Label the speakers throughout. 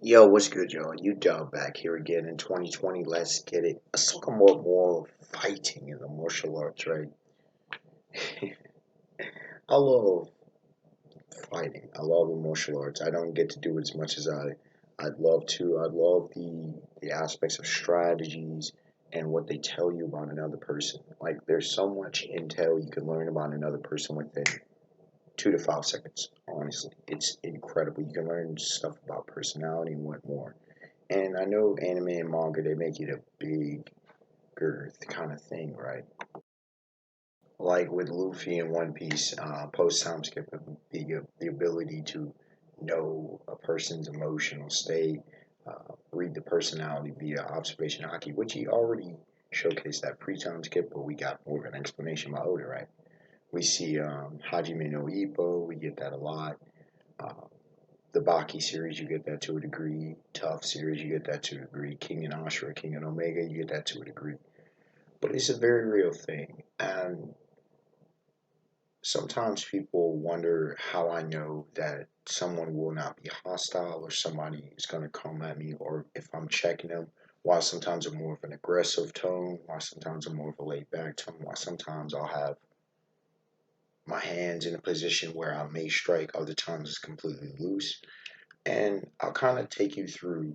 Speaker 1: Yo, what's good, y'all? You Dub back here again in 2020. Let's get it. Let's talk about more fighting in the martial arts, right? I love fighting. I love the martial arts. I don't get to do it as much as I'd love to. I love the aspects of strategies and what they tell you about another person. Like there's so much intel you can learn about another person within 2 to 5 seconds. Honestly, it's incredible. You can learn stuff about personality and what more. And I know anime and manga, they make it a bigger kind of thing, right? Like with Luffy in One Piece, post time skip, the ability to know a person's emotional state, read the personality via observation haki, which he already showcased that pre time skip, but we got more of an explanation by Oda, right? We see Hajime no Ippo, we get that a lot. Uh, the Baki series, you get that to a degree. Tough series, you get that to a degree. King and Ashura, King and Omega, you get that to a degree. But it's a very real thing. And sometimes people wonder how I know that someone will not be hostile or somebody is going to come at me or if I'm checking them. Why sometimes I'm more of an aggressive tone, why sometimes I'm more of a laid back tone, why sometimes I'll have my hands in a position where I may strike, other times it's completely loose. And I'll kind of take you through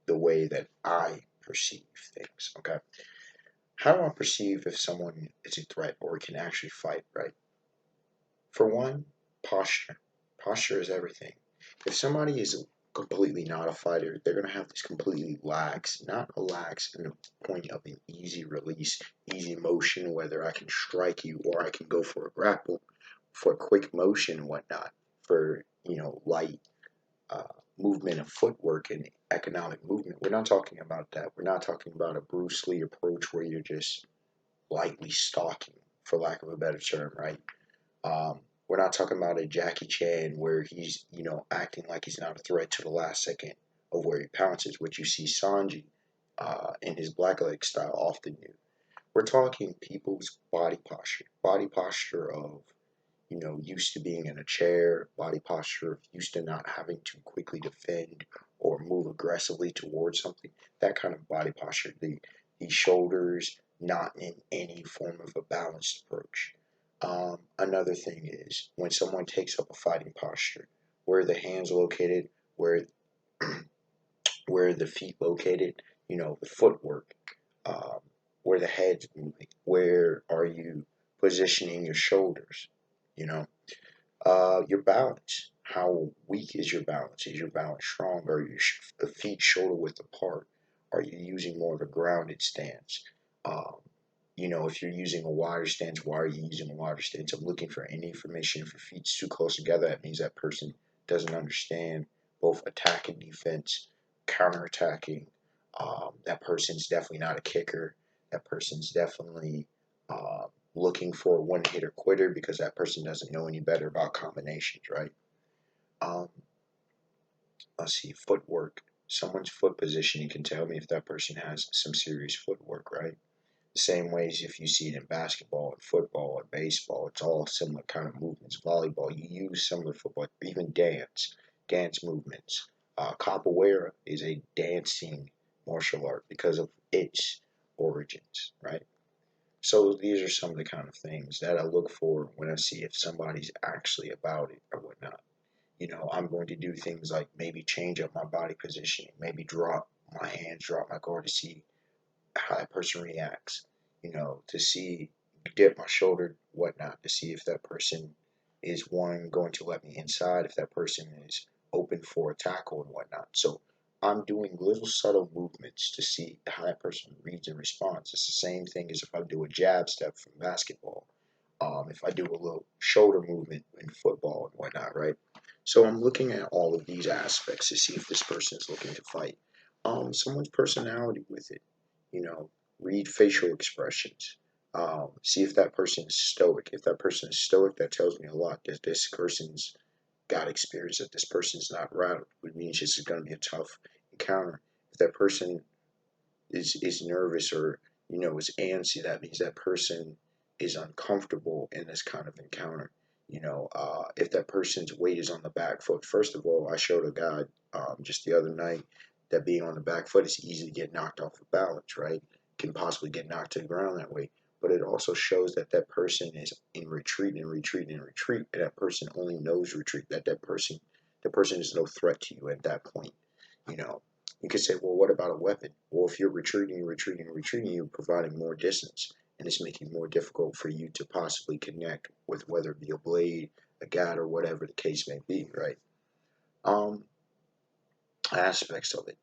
Speaker 1: the way that I perceive things. Okay. How do I perceive if someone is a threat or can actually fight, right? For one, posture. Posture is everything. If somebody is completely not a fighter, they're going to have this completely lax, not a lax in the point of an easy release, easy motion, whether I can strike you or I can go for a grapple, for a quick motion and whatnot, for, light uh, movement of footwork and economic movement. We're not talking about that. We're not talking about a Bruce Lee approach where you're just lightly stalking, for lack of a better term, right? We're not talking about a Jackie Chan where he's, acting like he's not a threat to the last second of where he pounces, which you see Sanji in his blackleg style often do. We're talking people's body posture of used to being in a chair, body posture, used to not having to quickly defend or move aggressively towards something. That kind of body posture, the shoulders not in any form of a balanced approach. Another thing is when someone takes up a fighting posture, where are the hands located, where where are the feet located, the footwork, um, where the head's moving, where are you positioning your shoulders, you know your balance. How weak is your balance? Is your balance strong? Are your feet shoulder width apart? Are you using more of a grounded stance? Um, if you're using a wider stance, why are you using a wider stance? I'm looking for any information. If your feet's too close together, that means that person doesn't understand both attack and defense, counterattacking. That person's definitely not a kicker. That person's definitely looking for a one hitter quitter because that person doesn't know any better about combinations, right? Um, let's see, footwork. Someone's foot positioning can tell me if that person has some serious footwork, right? The same ways if you see it in basketball and football and baseball, it's all similar kind of movements. Volleyball, you use similar football, even dance movements. Capoeira is a dancing martial art because of its origins, right? So these are some of the kind of things that I look for when I see if somebody's actually about it or whatnot. I'm going to do things like maybe change up my body positioning, maybe drop my hands, drop my guard to see how that person reacts, to see, dip my shoulder, whatnot, to see if that person is one going to let me inside, if that person is open for a tackle and whatnot. So I'm doing little subtle movements to see how that person reads and responds. It's the same thing as if I do a jab step from basketball. If I do a little shoulder movement in football and whatnot, right? So I'm looking at all of these aspects to see if this person is looking to fight. Someone's personality with it, you know, read facial expressions. See if that person is stoic. If that person is stoic, that tells me a lot. That this person's got experience. That this person's not rattled, which means this is going to be a tough encounter. If that person is nervous or is antsy, that means that person is uncomfortable in this kind of encounter. If that person's weight is on the back foot, first of all, I showed a guy just the other night, that being on the back foot is easy to get knocked off of balance, right? Can possibly get knocked to the ground that way. But it also shows that that person is in retreat and retreat and retreat, and that person only knows retreat. The person is no threat to you at that point. You know, you could say, well, what about a weapon? Well, if you're retreating, retreating, retreating, you're providing more distance, and it's making it more difficult for you to possibly connect with whether it be a blade, a gat, or whatever the case may be, right? Um, Aspects of it.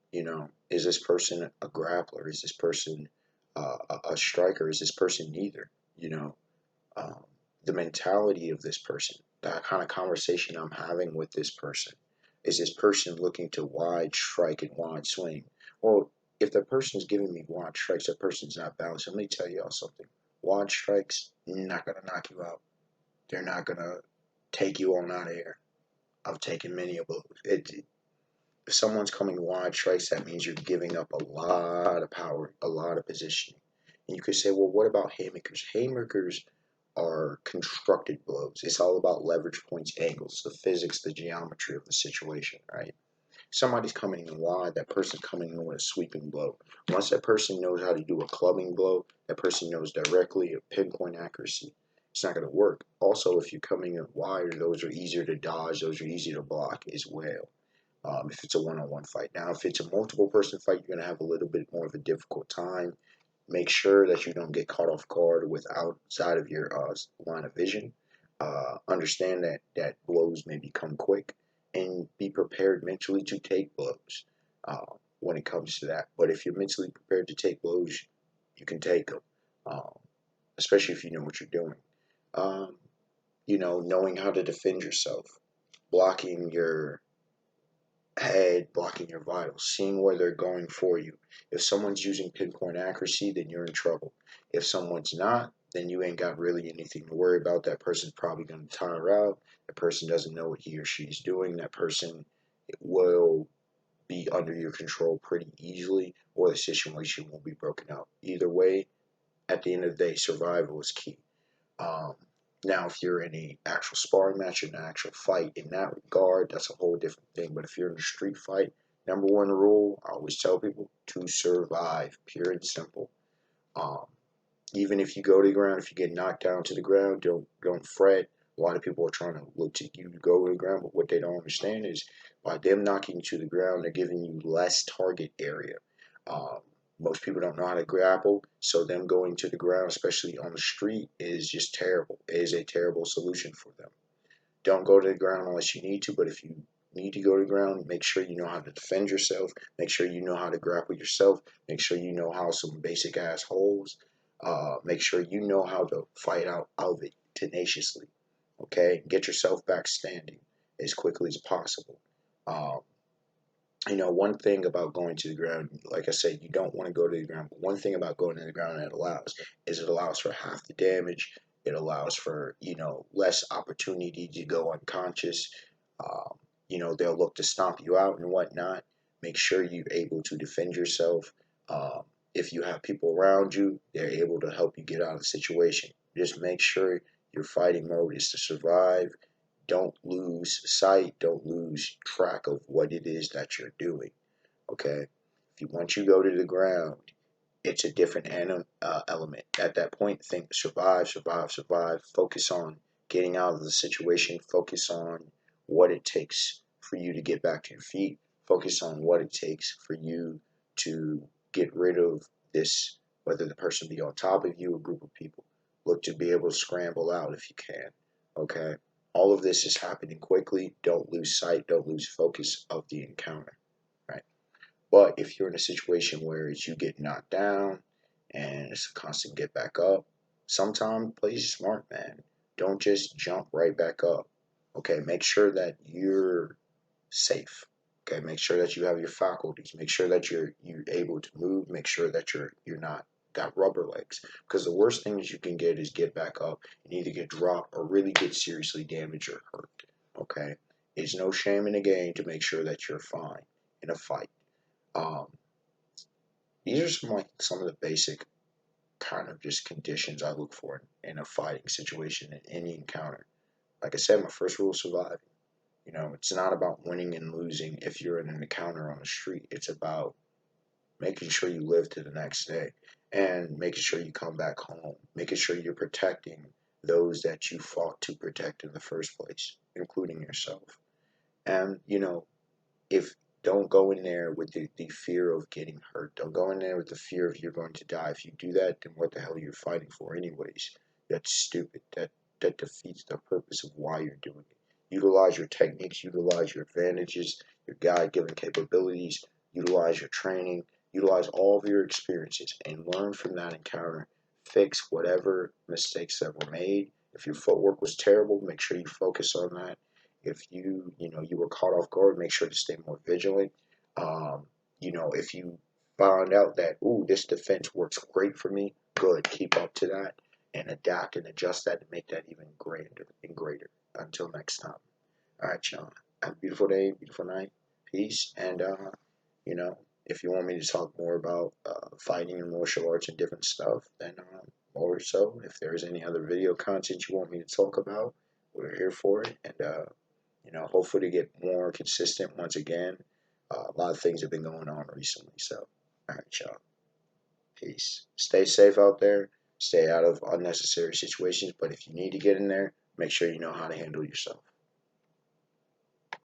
Speaker 1: Is this person a grappler? Is this person a striker? Is this person neither? You know, um, the mentality of this person, that kind of conversation I'm having with this person. Is this person looking to wide strike and wide swing? Well, if the person's giving me wide strikes, that person's not balanced. Let me tell y'all something. Wide strikes not gonna knock you out. They're not gonna take you on out of here. I've taken many of those. If someone's coming wide strikes, that means you're giving up a lot of power, a lot of positioning. And you could say, well, what about haymakers? Haymakers are constructed blows. It's all about leverage points, angles, the physics, the geometry of the situation, right? Somebody's coming in wide, that person coming in with a sweeping blow. Once that person knows how to do a clubbing blow, that person knows directly a pinpoint accuracy. It's not going to work. Also, if you're coming in wide, those are easier to dodge, those are easier to block as well. If it's a one-on-one fight. Now, if it's a multiple person fight, you're going to have a little bit more of a difficult time. Make sure that you don't get caught off guard with outside of your line of vision. Understand that blows may become quick, and be prepared mentally to take blows when it comes to that. But if you're mentally prepared to take blows, you can take them, um, especially if you know what you're doing. Um, knowing how to defend yourself, blocking your head, blocking your vitals, seeing where they're going for you. If someone's using pinpoint accuracy, then you're in trouble. If someone's not, then you ain't got really anything to worry about. That person's probably going to tire out. That person doesn't know what he or she's doing. That person will be under your control pretty easily, or the situation will be broken out. Either way, at the end of the day, survival is key. Um, Now, if you're in a actual sparring match, in an actual fight, in that regard, that's a whole different thing. But if you're in a street fight, number one rule, I always tell people to survive, pure and simple. Um, Even if you go to the ground, if you get knocked down to the ground, don't fret. A lot of people are trying to look to you to go to the ground, but what they don't understand is by them knocking you to the ground, they're giving you less target area. Um, Most people don't know how to grapple, so them going to the ground, especially on the street, is just terrible. It is a terrible solution for them. Don't go to the ground unless you need to, but if you need to go to the ground, make sure you know how to defend yourself. Make sure you know how to grapple yourself. Make sure you know how some basic ass holds. Make sure you know how to fight out of it tenaciously. Okay, get yourself back standing as quickly as possible. Um, one thing about going to the ground, like I said, you don't want to go to the ground. But one thing about going to the ground that allows is it allows for half the damage. It allows for less opportunity to go unconscious. Um, they'll look to stomp you out and whatnot. Make sure you're able to defend yourself. Um, if you have people around you, they're able to help you get out of the situation. Just make sure your fighting mode is to survive. Don't lose sight, don't lose track of what it is that you're doing. Okay, once you go to the ground, it's a different element. At that point, think survive, survive, survive. Focus on getting out of the situation. Focus on what it takes for you to get back to your feet. Focus on what it takes for you to get rid of this, whether the person be on top of you or a group of people. Look to be able to scramble out if you can. Okay? All of this is happening quickly. Don't lose sight, don't lose focus of the encounter. Right? But if you're in a situation where it's you get knocked down and it's a constant get back up, sometimes play smart, man. Don't just jump right back up. Okay, make sure that you're safe. Okay, make sure that you have your faculties. Make sure that you're able to move. Make sure that you're not got rubber legs. Because the worst thing that you can get is get back up and either get dropped or really get seriously damaged or hurt. Okay, it's no shame in the game to make sure that you're fine in a fight. Um, these are some of the basic kind of just conditions I look for in a fighting situation in any encounter. Like I said, my first rule is surviving. You know, it's not about winning and losing if you're in an encounter on the street. It's about making sure you live to the next day and making sure you come back home, making sure you're protecting those that you fought to protect in the first place, including yourself. And, you know, if don't go in there with the fear of getting hurt. Don't go in there with the fear of you're going to die. If you do that, then what the hell are you fighting for anyways? That's stupid. That defeats the purpose of why you're doing it. Utilize your techniques, utilize your advantages, your God given capabilities, utilize your training, utilize all of your experiences and learn from that encounter. Fix whatever mistakes that were made. If your footwork was terrible, make sure you focus on that. If you were caught off guard, make sure to stay more vigilant. Um, if you found out that, ooh, this defense works great for me, good, keep up to that and adapt and adjust that to make that even grander and greater. Until next time. All right, y'all. Have a beautiful day, beautiful night. Peace. And, you know, if you want me to talk more about fighting and martial arts and different stuff, then more so. If there's any other video content you want me to talk about, we're here for it. And, hopefully to get more consistent once again. A lot of things have been going on recently. So, all right, y'all. Peace. Stay safe out there. Stay out of unnecessary situations. But if you need to get in there, make sure you know how to handle yourself.